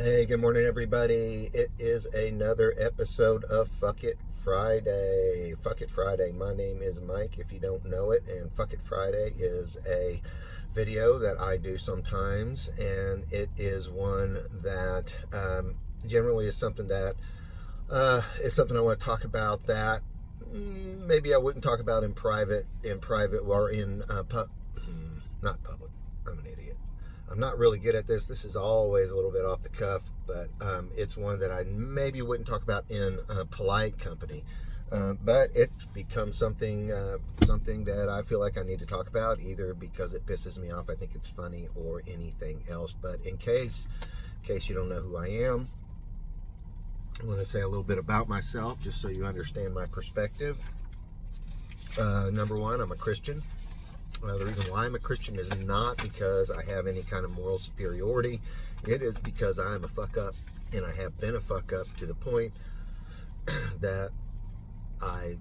Hey, good morning, everybody. It is another episode of Fuck It Friday. Fuck It Friday. My name is Mike, if you don't know it, and Fuck It Friday is a video that I do sometimes, and it is one that generally is something that is something I want to talk about that maybe I wouldn't talk about in private, or in not public. I'm an idiot. I'm not really good at this. This is always a little bit off the cuff, but it's one that I maybe wouldn't talk about in polite company. But it's become something that I feel like I need to talk about, either because it pisses me off, I think it's funny, or anything else. But in case you don't know who I am, I want to say a little bit about myself, just so you understand my perspective. Number one, I'm a Christian. The reason why I'm a Christian is not because I have any kind of moral superiority. It is because I am a fuck up, and I have been a fuck up to the point that I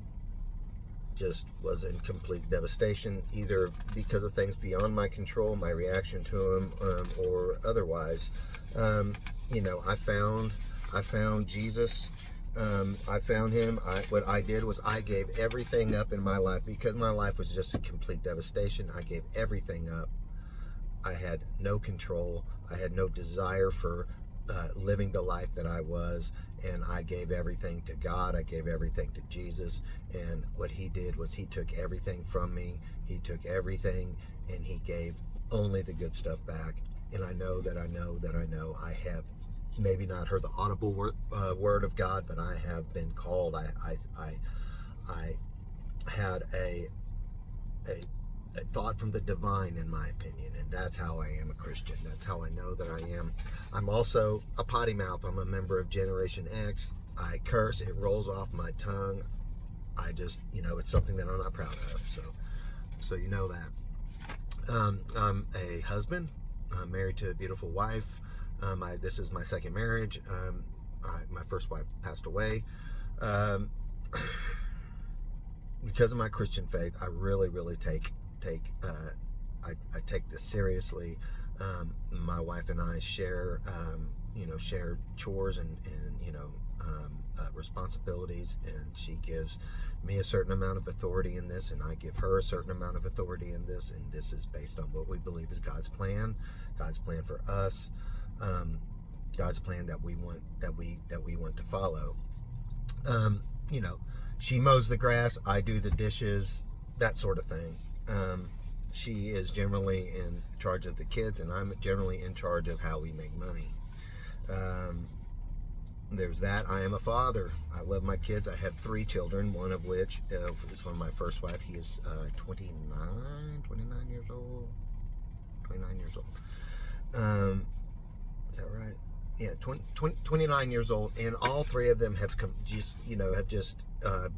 just was in complete devastation, either because of things beyond my control, my reaction to them, or otherwise. I found Jesus. I found him. What I did was I gave everything up in my life, because my life was just a complete devastation. I gave everything up. I had no control. I had no desire for living the life that I was, and I gave everything to God. I gave everything to Jesus, and what he did was he took everything from me. He took everything, and he gave only the good stuff back. And I know I have maybe not heard the audible word of God, but I have been called. I had a thought from the divine, in my opinion, and that's how I am a Christian. That's how I know that I am. I'm also a potty mouth. I'm a member of Generation X. I curse. It rolls off my tongue. I just, it's something that I'm not proud of. So you know that. I'm a husband. I'm married to a beautiful wife. This is my second marriage. My first wife passed away. Because of my Christian faith, I really take this seriously. My wife and I share chores and responsibilities, and she gives me a certain amount of authority in this, and I give her a certain amount of authority in this, and this is based on what we believe is God's plan for us, God's plan that we want to follow. She mows the grass, I do the dishes, that sort of thing. She is generally in charge of the kids, and I'm generally in charge of how we make money. There's that. I am a father. I love my kids. I have 3 children, one of which is from my first wife. He is 29 years old. 29 years old. Is that right? Yeah, 29 years old, and all 3 of them have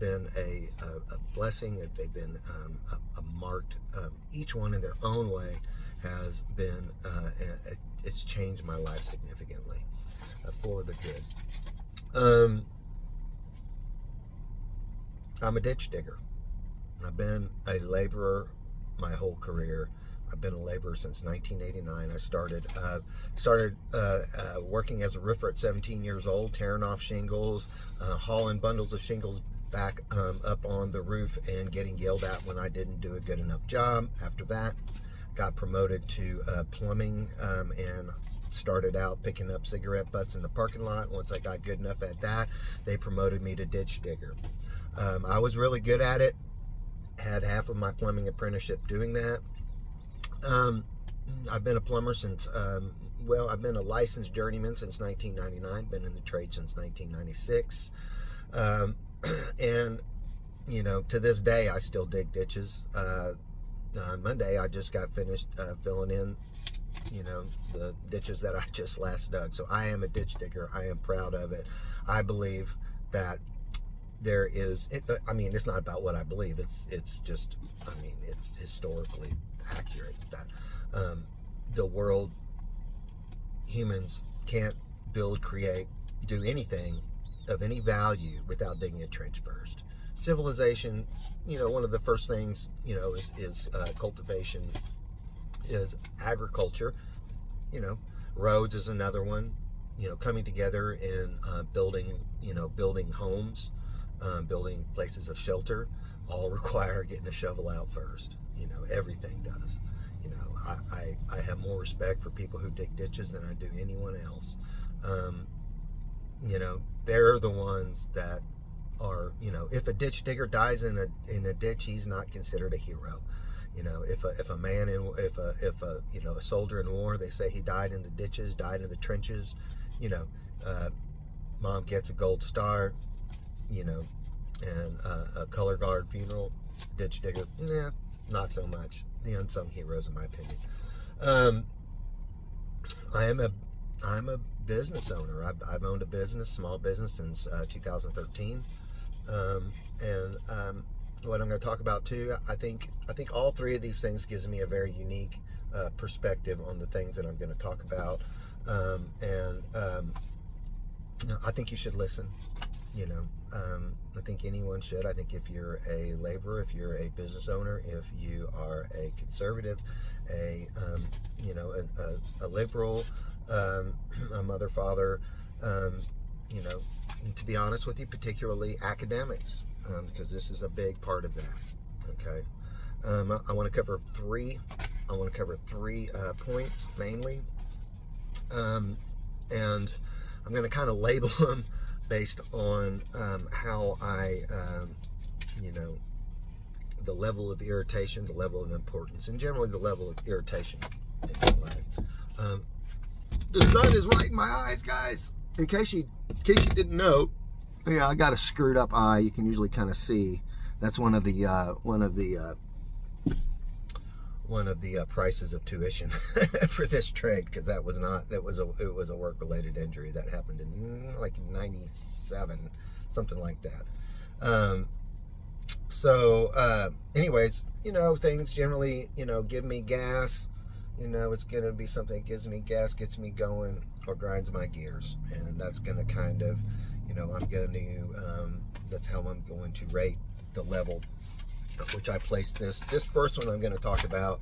been a blessing. They've been a marked. Each one in their own way has been. It's changed my life significantly for the good. I'm a ditch digger. I've been a laborer my whole career. I've been a laborer since 1989. I started working as a roofer at 17 years old, tearing off shingles, hauling bundles of shingles back up on the roof, and getting yelled at when I didn't do a good enough job. After that, got promoted to plumbing, and started out picking up cigarette butts in the parking lot. Once I got good enough at that, they promoted me to ditch digger. I was really good at it. Had half of my plumbing apprenticeship doing that. I've been a plumber since, I've been a licensed journeyman since 1999, been in the trade since 1996. And, to this day, I still dig ditches. On Monday, I just got finished filling in, the ditches that I just last dug. So I am a ditch digger. I am proud of it. I believe that there is, it's not about what I believe. It's just, it's historically accurate that the world, humans can't build, create, do anything of any value without digging a trench first. Civilization, one of the first things, is cultivation, is agriculture. Roads is another one. coming together and building homes, building places of shelter, all require getting a shovel out first. Everything does. I have more respect for people who dig ditches than I do anyone else. They're the ones that are, if a ditch digger dies in a ditch, he's not considered a hero. If a soldier in war, they say he died in the ditches, died in the trenches, mom gets a gold star, and a color guard funeral. Ditch digger, not so much. The unsung heroes, in my opinion. I'm a business owner. I've owned a business, small business, since 2013. What I'm going to talk about too, I think all three of these things gives me a very unique perspective on the things that I'm going to talk about. I think you should listen. I think anyone should. I think if you're a laborer, if you're a business owner, if you are a conservative, a liberal, a mother, father, to be honest with you, particularly academics, because this is a big part of that. Okay, I want to cover three. Points mainly, and I'm going to kind of label them based on how I, the level of irritation, the level of importance, and generally the level of irritation in my life. The sun is right in my eyes, guys. In case you didn't know, I got a screwed up eye. You can usually kind of see. That's one of the prices of tuition for this trade, because it was a work-related injury that happened in like 97, something like that. Anyways, things generally, give me gas. It's going to be something that gives me gas, gets me going, or grinds my gears. And that's going to kind of, that's how I'm going to rate the level at which I place this. This first one I'm going to talk about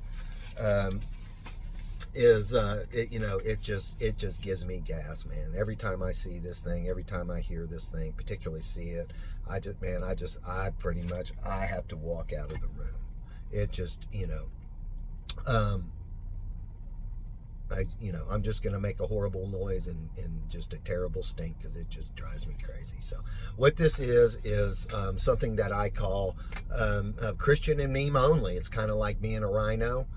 it just gives me gas, man. Every time I see this thing, every time I hear this thing, particularly see it, I have to walk out of the room. It just, I'm just going to make a horrible noise and just a terrible stink, because it just drives me crazy. So what this is something that I call Christian and meme only. It's kind of like being a rhino,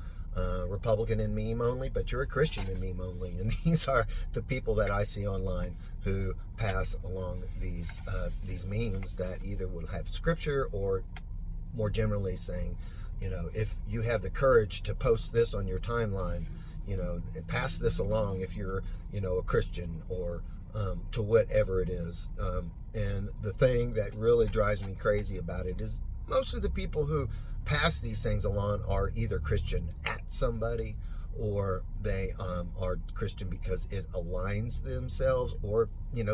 Republican and meme only, but you're a Christian and meme only. And these are the people that I see online who pass along these memes that either will have scripture, or more generally saying, if you have the courage to post this on your timeline, and pass this along if you're, a Christian, or to whatever it is. And the thing that really drives me crazy about it is most of the people who pass these things along are either Christian at somebody, or they are Christian because it aligns themselves, or,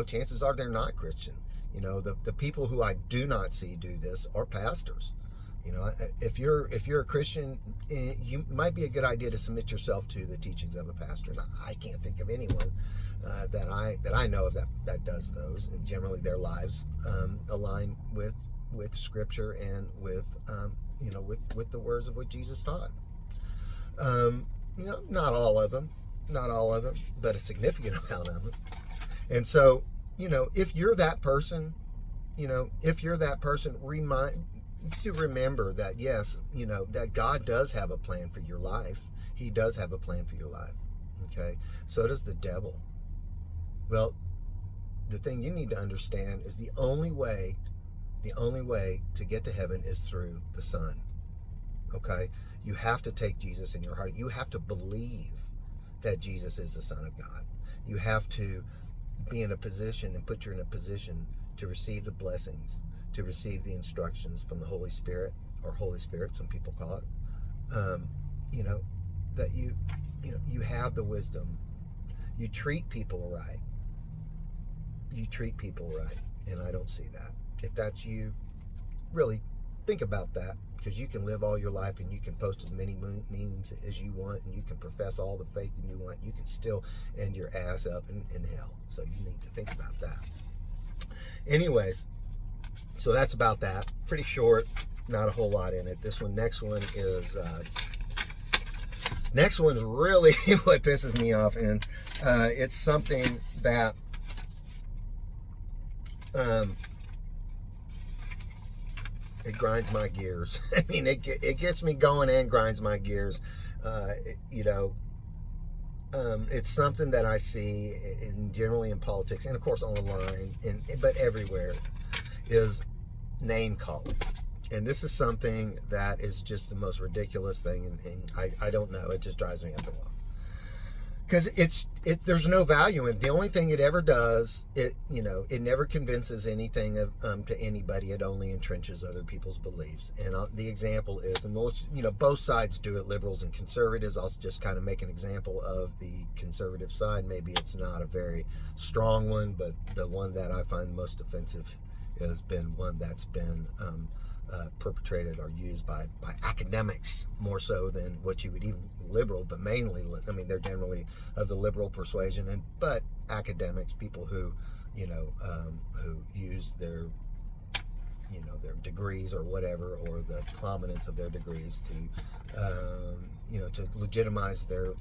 chances are they're not Christian. The people who I do not see do this are pastors. If you're a Christian, you might be a good idea to submit yourself to the teachings of a pastor. And I can't think of anyone that I know of that does those, and generally their lives align with Scripture and with the words of what Jesus taught. Not all of them, but a significant amount of them. And so, if you're that person, remember that, yes, that God does have a plan for your life. He does have a plan for your life. Okay. So does the devil. Well, the thing you need to understand is the only way to get to heaven is through the Son. Okay. You have to take Jesus in your heart. You have to believe that Jesus is the Son of God. You have to be in a position and put you in a position to receive the blessings, to receive the instructions from the Holy Spirit, or Holy Spirit, some people call it. That you have the wisdom. You treat people right. And I don't see that. If that's you, really think about that. because you can live all your life and you can post as many memes as you want, and you can profess all the faith that you want. You can still end your ass up in hell. So you need to think about that. Anyways, so that's about that. Pretty short, not a whole lot in it. Next one's really what pisses me off, and it's something that it grinds my gears. I mean, it gets me going and grinds my gears. It's something that I see generally in politics, and of course online, but everywhere, is name calling. And this is something that is just the most ridiculous thing, and I don't know, it just drives me up the wall. Because there's no value in it. The only thing it ever does, it never convinces anything to anybody. It only entrenches other people's beliefs. And the example is, and both sides do it, liberals and conservatives. I'll just kind of make an example of the conservative side. Maybe it's not a very strong one, but the one that I find most offensive has been one that's been perpetrated or used by academics more so than what you would even liberal, but mainly, I mean, they're generally of the liberal persuasion, but academics, people who who use their degrees or whatever, or the prominence of their degrees to legitimize their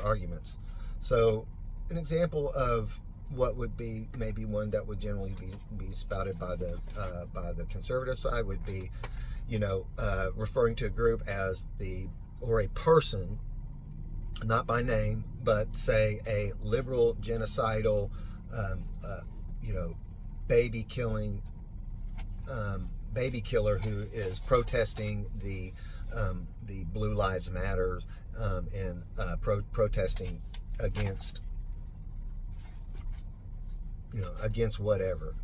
arguments. So an example of what would be maybe one that would generally be spouted by the conservative side would be, referring to a group as or a person, not by name, but say a liberal genocidal, baby killer who is protesting the Blue Lives Matter and protesting against whatever,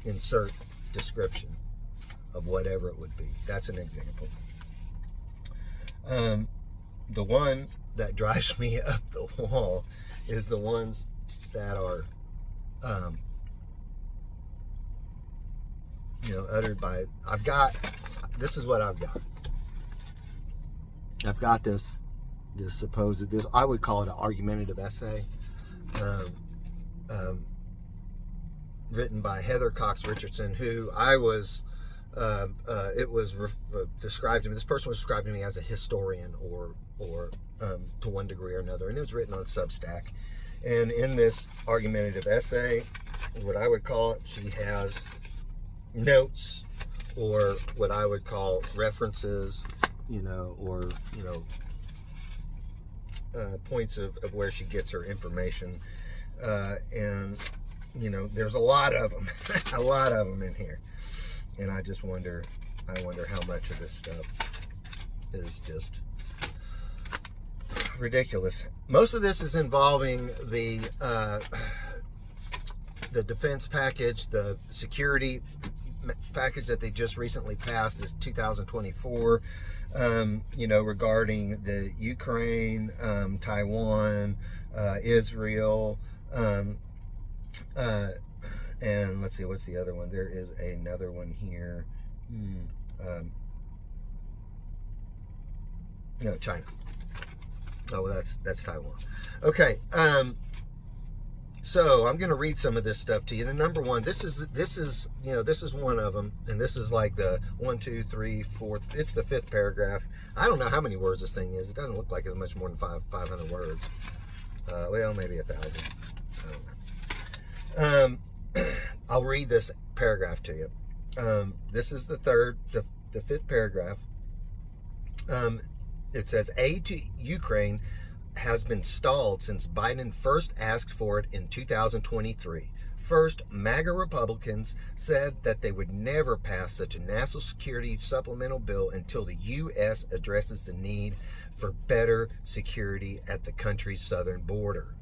insert description of whatever it would be. That's an example. The one that drives me up the wall is the ones that are, uttered by, this is what I've got. I've got this I would call it an argumentative essay, written by Heather Cox Richardson, who described to me, this person was described to me as a historian or to one degree or another, and it was written on Substack. And in this argumentative essay, what I would call it, she has notes, or what I would call references, points of where she gets her information, and there's a lot of them, in here, and I wonder how much of this stuff is just ridiculous. Most of this is involving the defense package, the security package that they just recently passed, is 2024. Regarding the Ukraine, Taiwan, Israel, and let's see, what's the other one? There is another one here. China. Oh, well, that's Taiwan. Okay. So I'm going to read some of this stuff to you. The number one, this is one of them, and this is like the 1, 2, 3, 4. It's the 5th paragraph. I don't know how many words this thing is. It doesn't look like it's much more than 500 words. Well, maybe 1,000. I don't know. I'll read this paragraph to you. This is the 5th paragraph. It says, aid to Ukraine has been stalled since Biden first asked for it in 2023. First, MAGA Republicans said that they would never pass such a national security supplemental bill until the U.S. addresses the need for better security at the country's southern border.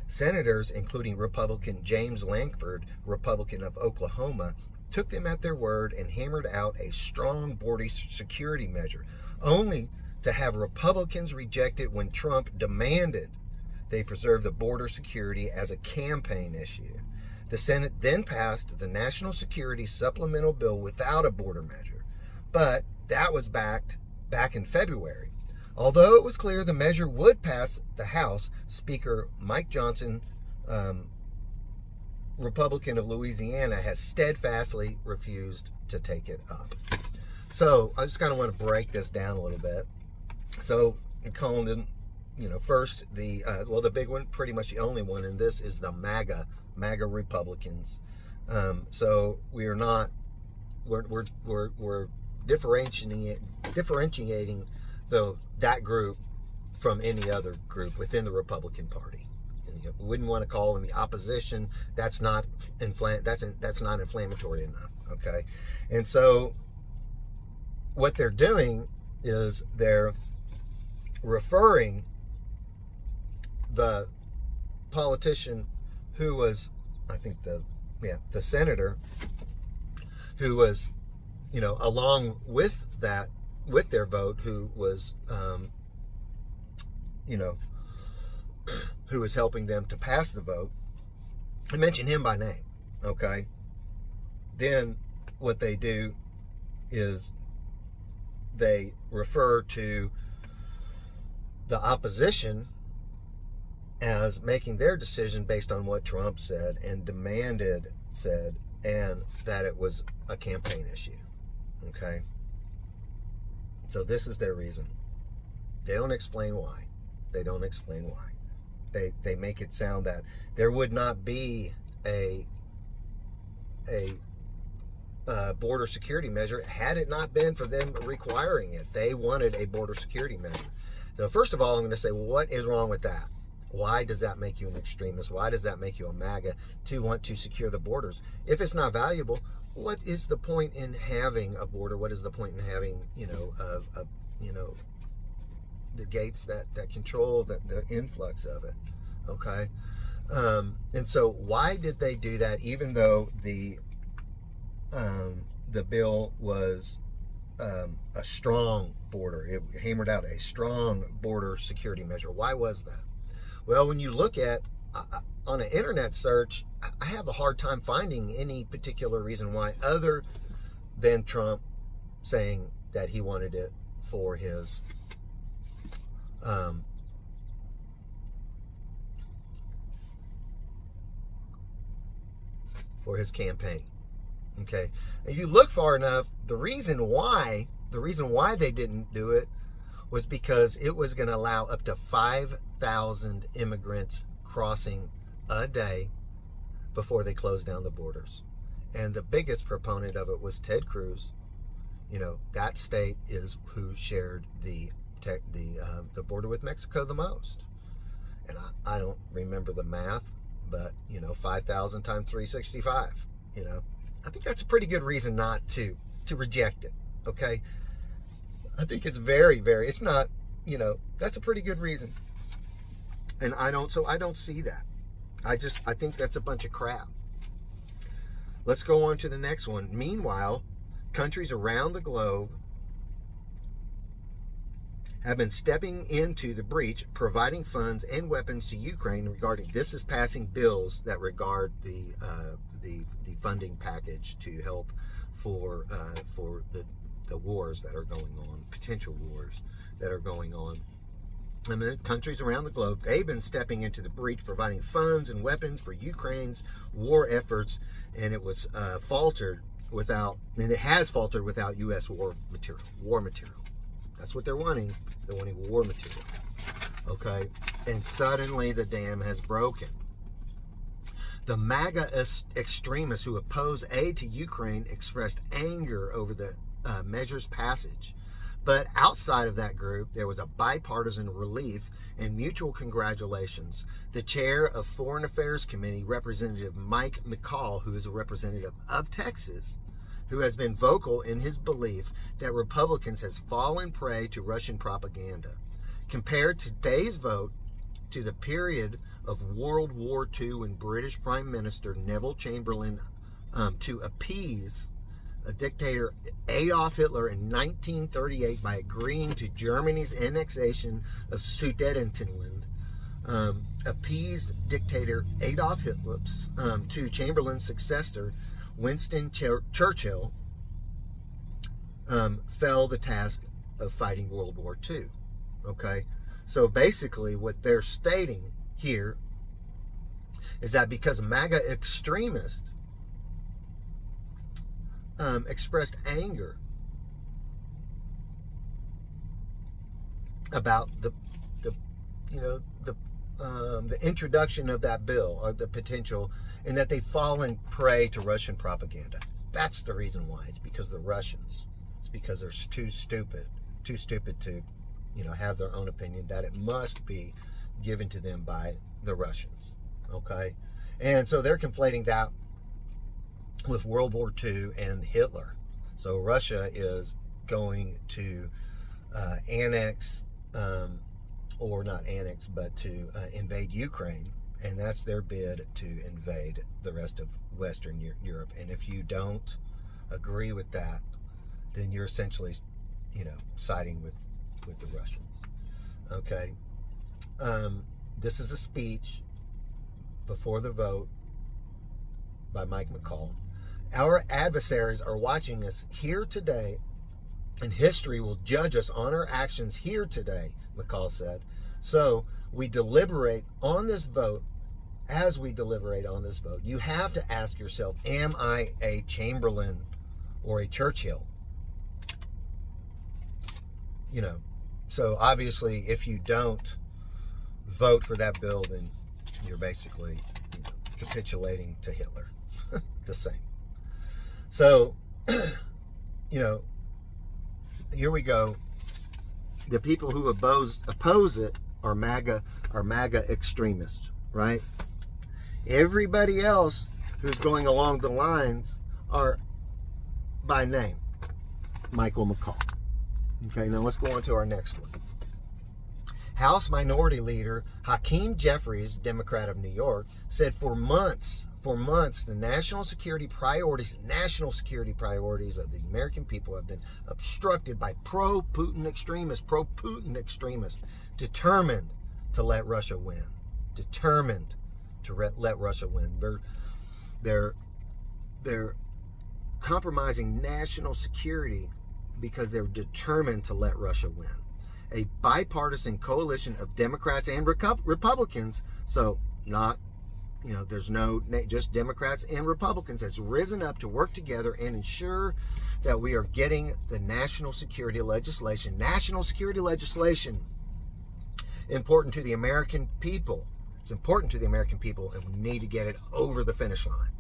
Senators, including Republican James Lankford, Republican of Oklahoma, took them at their word and hammered out a strong border security measure, only to have Republicans reject it when Trump demanded they preserve the border security as a campaign issue. The Senate then passed the National Security Supplemental Bill without a border measure. But that was back in February. Although it was clear the measure would pass the House, Speaker Mike Johnson, Republican of Louisiana, has steadfastly refused to take it up. So I just kind of want to break this down a little bit. So I'm calling them, first the big one, pretty much the only one in this, is the MAGA Republicans. So we're differentiating that group from any other group within the Republican Party. And, we wouldn't want to call them the opposition. That's not inflammatory enough. Okay, and so what they're doing is they're referring the politician who was, I think the senator who was, along with their vote, who was, who was helping them to pass the vote. I mention him by name, okay? Then what they do is they refer to the opposition as making their decision based on what Trump said and said, and that it was a campaign issue, okay? So this is their reason. They don't explain why. They make it sound that there would not be a border security measure had it not been for them requiring it. They wanted a border security measure. So first of all, I'm going to say, well, what is wrong with that? Why does that make you an extremist? Why does that make you a MAGA to want to secure the borders? If it's not valuable, what is the point in having a border? What is the point in having, the gates that control the influx of it? Okay. And so why did they do that, even though the bill was a strong border? It hammered out a strong border security measure. Why was that? Well, when you look at on an internet search, I have a hard time finding any particular reason why, other than Trump saying that he wanted it for his campaign. Okay, if you look far enough, the reason why they didn't do it was because it was going to allow up to 5,000 immigrants crossing a day before they closed down the borders. And the biggest proponent of it was Ted Cruz. That state is who shared the border with Mexico the most. And I don't remember the math, but 5,000 times 365. I think that's a pretty good reason not to reject it. Okay, I think it's very, very. It's not. That's a pretty good reason. And I don't see that. I think that's a bunch of crap. Let's go on to the next one. Meanwhile, countries around the globe have been stepping into the breach, providing funds and weapons to Ukraine. This is passing bills that regard the funding package to help for the wars that are going on, potential wars that are going on. I mean, countries around the globe, they've been stepping into the breach, providing funds and weapons for Ukraine's war efforts, and it was faltered without U.S. war material. That's what they're wanting. They're wanting war material. Okay? And suddenly the dam has broken. The MAGA extremists who oppose aid to Ukraine expressed anger over the measure's passage. But outside of that group, there was a bipartisan relief and mutual congratulations. The chair of Foreign Affairs Committee, Representative Mike McCall, who is a representative of Texas, who has been vocal in his belief that Republicans has fallen prey to Russian propaganda. Compared today's vote to the period of World War II when British Prime Minister Neville Chamberlain to appease a dictator Adolf Hitler in 1938 by agreeing to Germany's annexation of Sudetenland, appeased dictator Adolf Hitler to Chamberlain's successor Winston Churchill fell the task of fighting World War II. Okay? So basically, what they're stating here is that because MAGA extremists expressed anger about the introduction of that bill, or the potential, and that they've fallen prey to Russian propaganda. That's the reason why. It's because of the Russians. It's because they're too stupid to, have their own opinion, that it must be given to them by the Russians. Okay? And so they're conflating that with World War II and Hitler. So Russia is going to annex, or not annex, but to invade Ukraine, and that's their bid to invade the rest of Western Europe. And if you don't agree with that, then you're essentially, siding with the Russians. Okay. This is a speech before the vote by Mike McCaul. Our adversaries are watching us here today, and history will judge us on our actions here today, McCaul said. So we deliberate on this vote. As we deliberate on this vote, you have to ask yourself, am I a Chamberlain or a Churchill? So obviously, if you don't vote for that bill, then you're basically capitulating to Hitler. The same. So, here we go. The people who oppose it are MAGA extremists, right? Everybody else who's going along the lines are by name Michael McCaul. Okay, now let's go on to our next one. House Minority Leader Hakeem Jeffries, Democrat of New York, said for months, the national security priorities of the American people have been obstructed by pro-Putin extremists, determined to let Russia win. They're compromising national security because they're determined to let Russia win. A bipartisan coalition of Democrats and Republicans, so not, there's no, just Democrats and Republicans, has risen up to work together and ensure that we are getting the national security legislation important to the American people. It's important to the American people, and we need to get it over the finish line.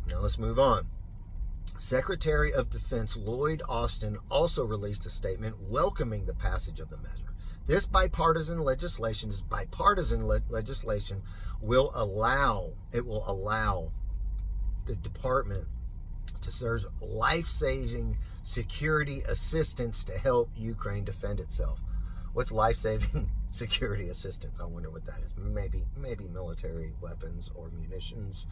Now let's move on. Secretary of Defense Lloyd Austin also released a statement welcoming the passage of the measure. This bipartisan legislation will allow the department to serve life-saving security assistance to help Ukraine defend itself. What's life-saving security assistance? I wonder what that is. Maybe military weapons or munitions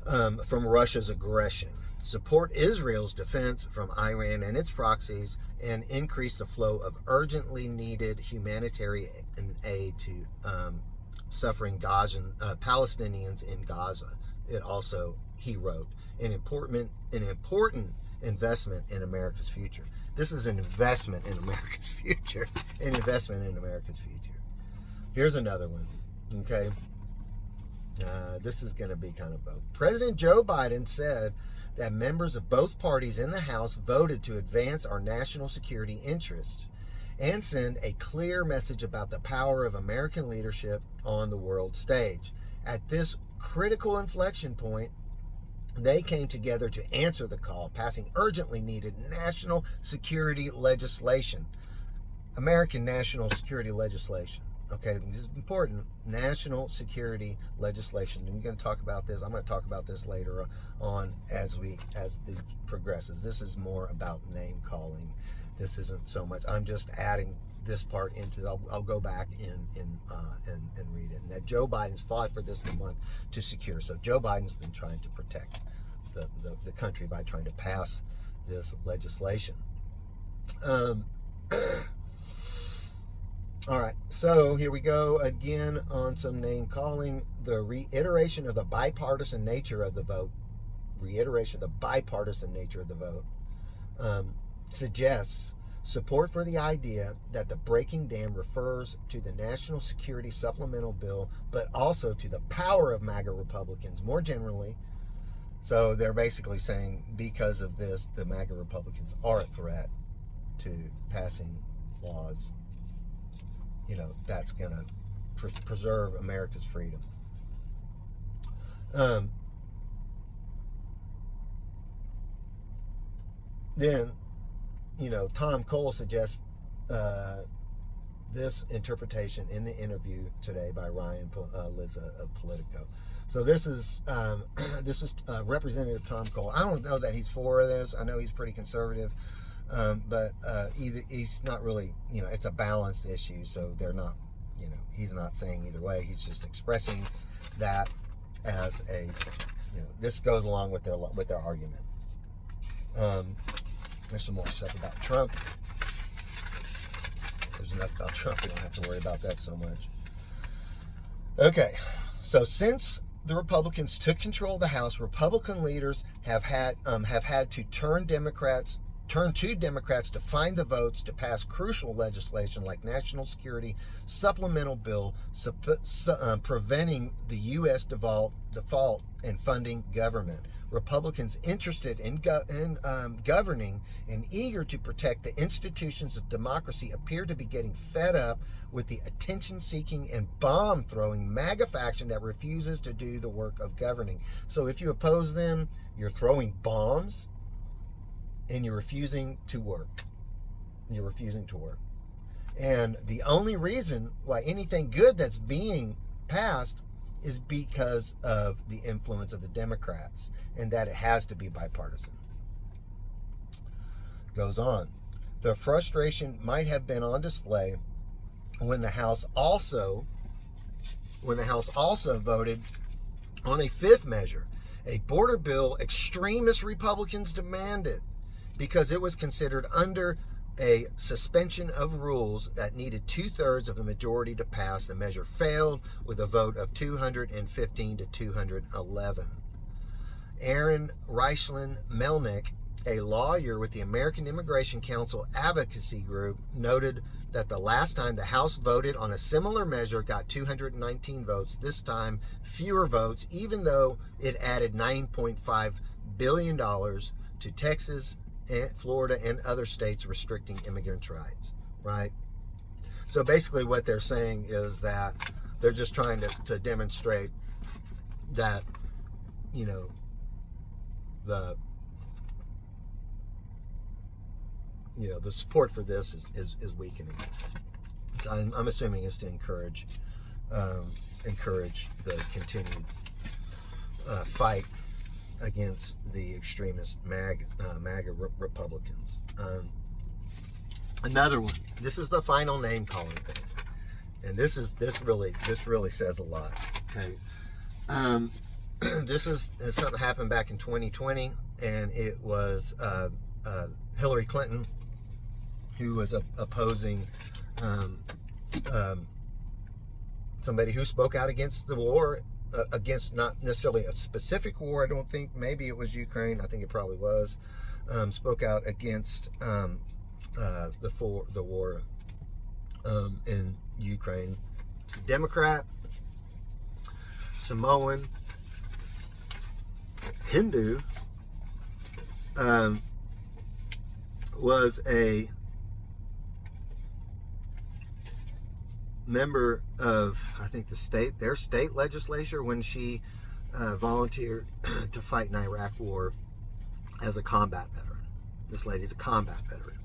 from Russia's aggression. Support Israel's defense from Iran and its proxies, and increase the flow of urgently needed humanitarian aid to suffering Palestinians in Gaza. He wrote, an important investment in America's future. This is an investment in America's future. Here's another one. Okay. This is going to be kind of both. President Joe Biden said that members of both parties in the House voted to advance our national security interests and send a clear message about the power of American leadership on the world stage. At this critical inflection point, they came together to answer the call, passing urgently needed national security legislation. American national security legislation. Okay, this is important. National security legislation. And we're going to talk about this. I'm going to talk about this later on as the progresses. This is more about name calling. This isn't so much. I'm just adding this part into. I'll go back and read it. And that Joe Biden's fought for this month to secure. So Joe Biden's been trying to protect the country by trying to pass this legislation. All right, so here we go again on some name calling. The reiteration of the bipartisan nature of the vote reiteration, the bipartisan nature of the vote, suggests support for the idea that the breaking dam refers to the National Security Supplemental Bill, but also to the power of MAGA Republicans more generally. So they're basically saying because of this, the MAGA Republicans are a threat to passing laws, that's going to preserve America's freedom. Then, Tom Cole suggests this interpretation in the interview today by Ryan Lizza of Politico. So this is Representative Tom Cole. I don't know that he's for this. I know he's pretty conservative, but he's not really. It's a balanced issue, so they're not. He's not saying either way. He's just expressing that as a. This goes along with their argument. There's some more stuff about Trump. There's enough about Trump. We don't have to worry about that so much. Okay, so since the Republicans took control of the House, Republican leaders have had to turn to Democrats to find the votes to pass crucial legislation like National Security Supplemental Bill, preventing the U.S. default and funding government. Republicans interested in governing and eager to protect the institutions of democracy appear to be getting fed up with the attention-seeking and bomb-throwing MAGA faction that refuses to do the work of governing. So if you oppose them, you're throwing bombs and you're refusing to work. And the only reason why anything good that's being passed is because of the influence of the Democrats, and that it has to be bipartisan. Goes on. The frustration might have been on display when the House also voted on a fifth measure, a border bill extremist Republicans demanded because it was considered under a suspension of rules that needed 2/3 of the majority to pass. The measure failed with a vote of 215 to 211. Aaron Reichland Melnick, a lawyer with the American Immigration Council Advocacy Group, noted that the last time the House voted on a similar measure got 219 votes. This time, fewer votes, even though it added $9.5 billion to Texas, Florida, and other states restricting immigrants' rights, right? So basically what they're saying is that they're just trying to demonstrate that, the support for this is weakening. I'm assuming it's to encourage the continued fight against the extremist MAGA Republicans. Another one. This is the final name calling thing, and this really says a lot. Okay, this is something that happened back in 2020, and it was Hillary Clinton who was opposing somebody who spoke out against the war. Against not necessarily a specific war, I don't think. Maybe it was Ukraine. I think it probably was. Spoke out against the war in Ukraine. Democrat, Samoan, Hindu, was a member of, I think, their state legislature when she volunteered to fight in Iraq War as a combat veteran. This lady's a combat veteran.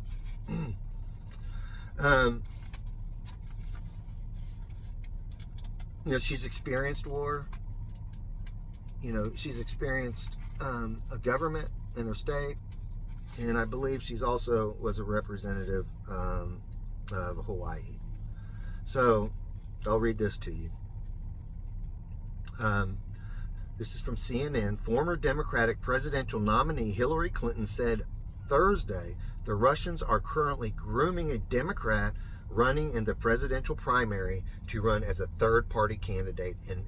She's experienced war. She's experienced a government in her state, and I believe she's also was a representative of Hawaii. So, I'll read this to you. This is from CNN. Former Democratic presidential nominee Hillary Clinton said Thursday the Russians are currently grooming a Democrat running in the presidential primary to run as a third-party candidate and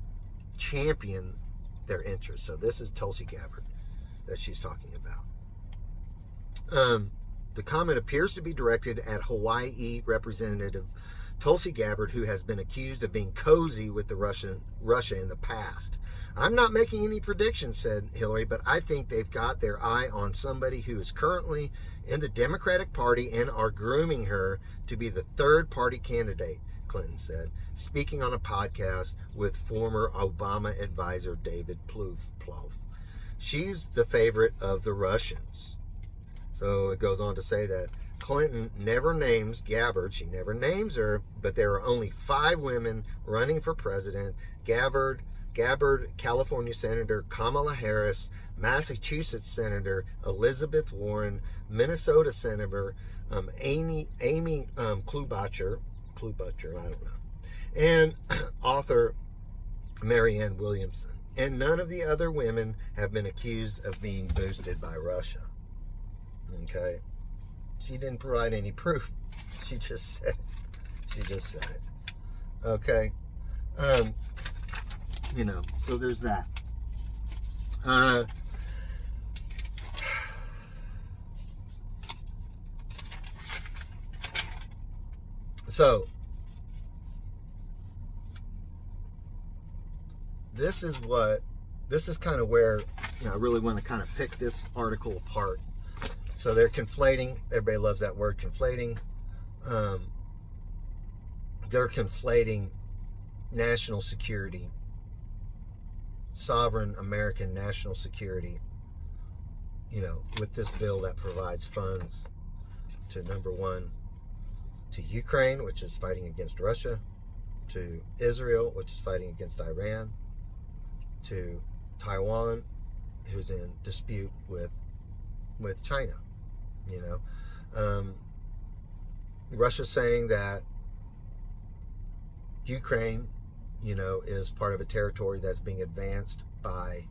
champion their interests. So this is Tulsi Gabbard. that she's talking about. The comment appears to be directed at Hawaii Representative Tulsi Gabbard, who has been accused of being cozy with the Russia in the past. I'm not making any predictions, said Hillary, but I think they've got their eye on somebody who is currently in the Democratic Party and are grooming her to be the third party candidate, Clinton said, speaking on a podcast with former Obama advisor David Plouffe. She's the favorite of the Russians. So it goes on to say that Clinton never names Gabbard. She never names her, but there are only 5 women running for president. Gabbard, California Senator Kamala Harris, Massachusetts Senator Elizabeth Warren, Minnesota Senator Amy Klobuchar, I don't know, and author Marianne Williamson. And none of the other women have been accused of being boosted by Russia. Okay? She didn't provide any proof. She just said it. Okay? So there's that. So this is kind of where I really want to kind of pick this article apart. So they're conflating. Everybody loves that word, conflating. They're conflating national security, sovereign American national security, with this bill that provides funds to, number one, to Ukraine, which is fighting against Russia, to Israel, which is fighting against Iran, to Taiwan, who's in dispute with China. Russia's saying that Ukraine, is part of a territory that's being advanced by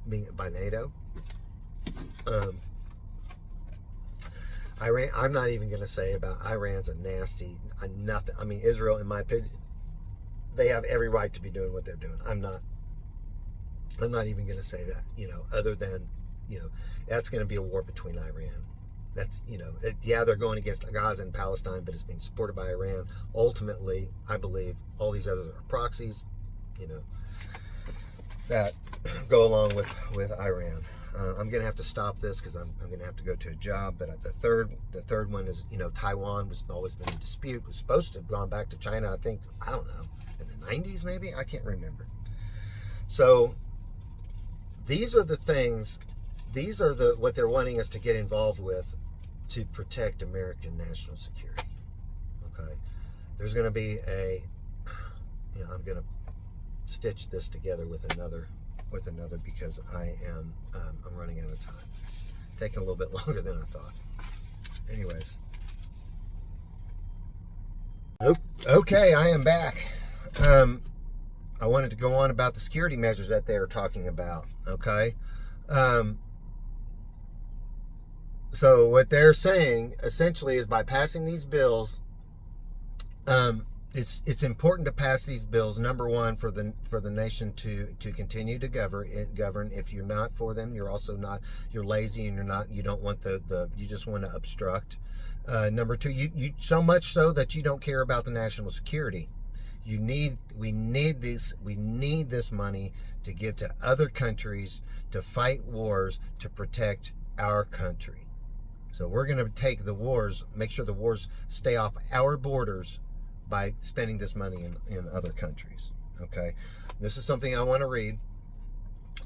NATO. Iran, I'm not even going to say about Iran's a nasty, nothing. I mean, Israel, in my opinion, they have every right to be doing what they're doing. I'm not even going to say that, other than, that's going to be a war between Iran. That's, they're going against Gaza and Palestine, but it's being supported by Iran. Ultimately, I believe all these others are proxies, that go along with Iran. I'm going to have to stop this because I'm going to have to go to a job. But the third one is, Taiwan was always been in dispute. Was supposed to have gone back to China, I think, I don't know, in the 90s maybe? I can't remember. So these are the things, what they're wanting us to get involved with to protect American national security. Okay? There's going to be I'm going to stitch this together with another because I'm running out of time. Taking a little bit longer than I thought. Anyways. Okay, I am back. I wanted to go on about the security measures that they are talking about. Okay. So what they're saying essentially is by passing these bills, it's important to pass these bills. Number one, for the nation to continue to govern. If you're not for them, you're also not. You're lazy and you don't want you just want to obstruct. Number two, you so much so that you don't care about the national security. We need this money to give to other countries to fight wars to protect our country. So we're going to take the wars, make sure the wars stay off our borders by spending this money in other countries. Okay, this is something I want to read.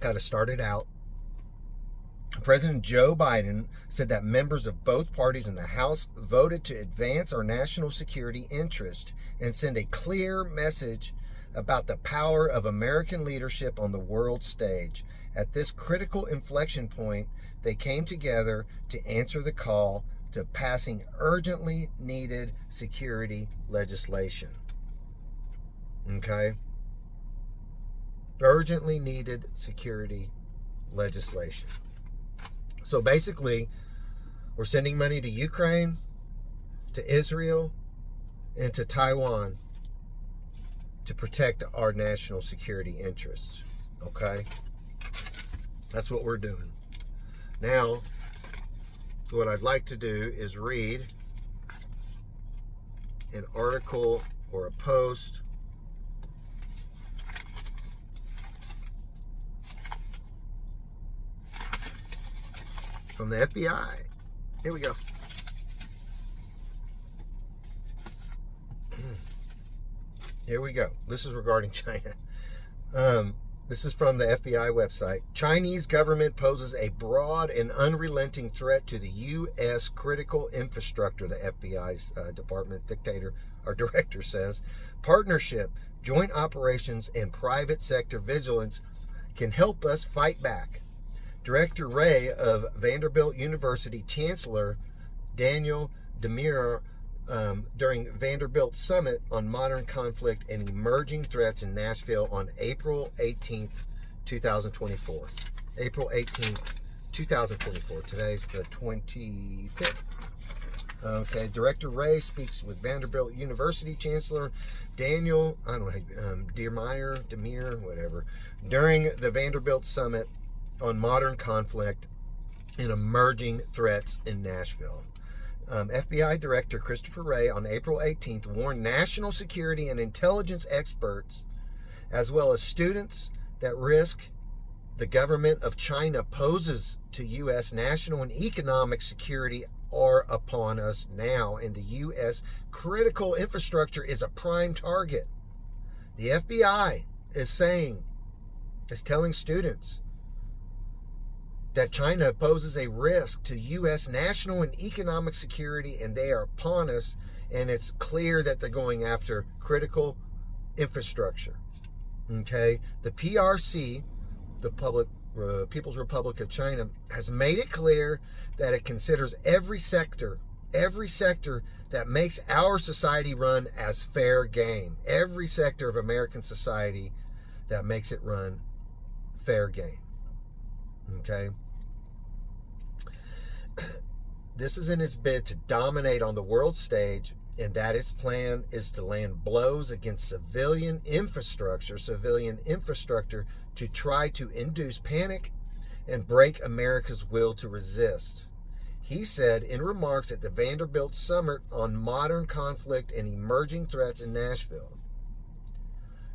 Got to start it out. President Joe Biden said that members of both parties in the House voted to advance our national security interest and send a clear message about the power of American leadership on the world stage. At this critical inflection point, they came together to answer the call to passing urgently needed security legislation. Okay? Urgently needed security legislation. So basically, we're sending money to Ukraine, to Israel, and to Taiwan to protect our national security interests. Okay? That's what we're doing. Now, what I'd like to do is read an article or a post from the FBI. Here we go. Here we go. This is regarding China. This is from the FBI website. Chinese government poses a broad and unrelenting threat to the U.S. critical infrastructure, the FBI's department director says. Partnership, joint operations, and private sector vigilance can help us fight back. Director Ray of Vanderbilt University Chancellor Daniel Demir during Vanderbilt Summit on Modern Conflict and Emerging Threats in Nashville on April 18th, 2024. April 18th, 2024. Today's the 25th. Okay, Director Ray speaks with Vanderbilt University Chancellor Daniel, Demir, whatever, during the Vanderbilt Summit on Modern Conflict and Emerging Threats in Nashville. FBI Director Christopher Wray on April 18th warned national security and intelligence experts, as well as students, that risk the government of China poses to U.S. national and economic security are upon us now, and the U.S. critical infrastructure is a prime target. The FBI is telling students that China poses a risk to U.S. national and economic security, and they are upon us, and it's clear that they're going after critical infrastructure. Okay? The PRC, the People's Republic of China, has made it clear that it considers every sector that makes our society run as fair game. Every sector of American society that makes it run fair game. Okay? This is in its bid to dominate on the world stage, and that its plan is to land blows against civilian infrastructure to try to induce panic and break America's will to resist. He said in remarks at the Vanderbilt Summit on Modern Conflict and Emerging Threats in Nashville.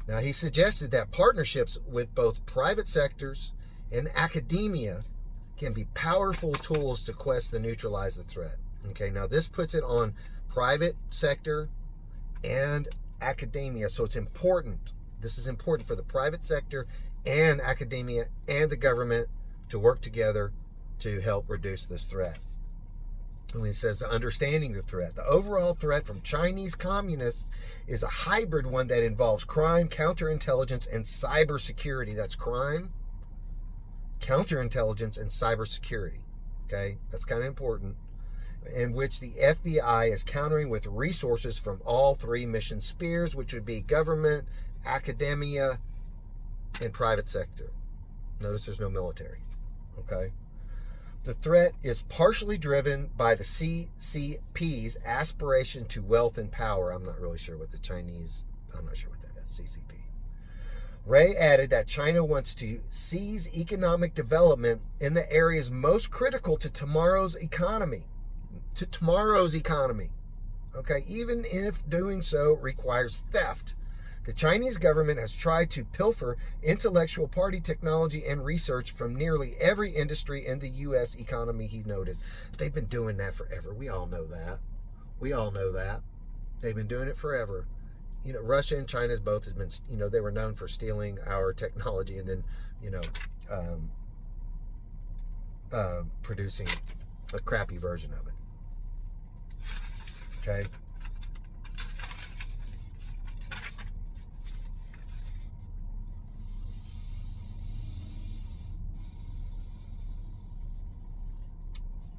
Now, he suggested that partnerships with both private sectors and academia can be powerful tools to quest and neutralize the threat. Okay, now this puts it on private sector and academia, so it's important. This is important for the private sector and academia and the government to work together to help reduce this threat. And he says, understanding the threat. The overall threat from Chinese communists is a hybrid one that involves crime, counterintelligence, and cybersecurity. That's crime, counterintelligence, and cybersecurity. Okay, that's kind of important. In which the FBI is countering with resources from all three mission spheres, which would be government, academia, and private sector. Notice there's no military. Okay. The threat is partially driven by the CCP's aspiration to wealth and power. I'm not sure what that is, CCP. Ray added that China wants to seize economic development in the areas most critical to tomorrow's economy. Okay, even if doing so requires theft. The Chinese government has tried to pilfer intellectual property, technology, and research from nearly every industry in the U.S. economy, he noted. They've been doing that forever. We all know that. They've been doing it forever. You know, Russia and China both have been, they were known for stealing our technology and then, producing a crappy version of it. Okay?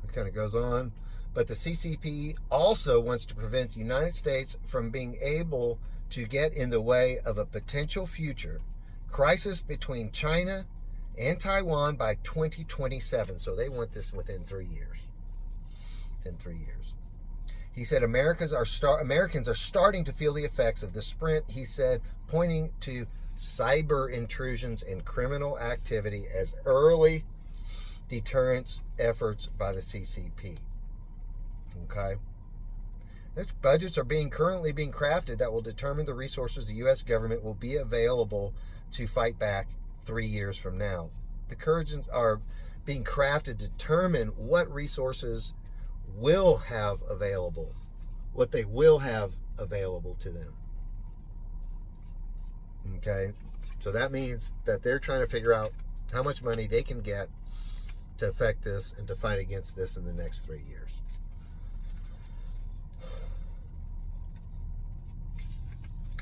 It kind of goes on. But the CCP also wants to prevent the United States from being able to get in the way of a potential future crisis between China and Taiwan by 2027. So they want this within 3 years. He said Americans are starting to feel the effects of the sprint, he said, pointing to cyber intrusions and criminal activity as early deterrence efforts by the CCP. Okay? Those budgets are currently being crafted that will determine the resources the U.S. government will be available to fight back 3 years from now. The currents are being crafted to determine what resources will have available, what they will have available to them. Okay? So that means that they're trying to figure out how much money they can get to affect this and to fight against this in the next 3 years.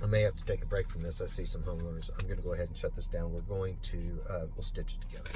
I may have to take a break from this. I see some homeowners. I'm going to go ahead and shut this down. We'll stitch it together.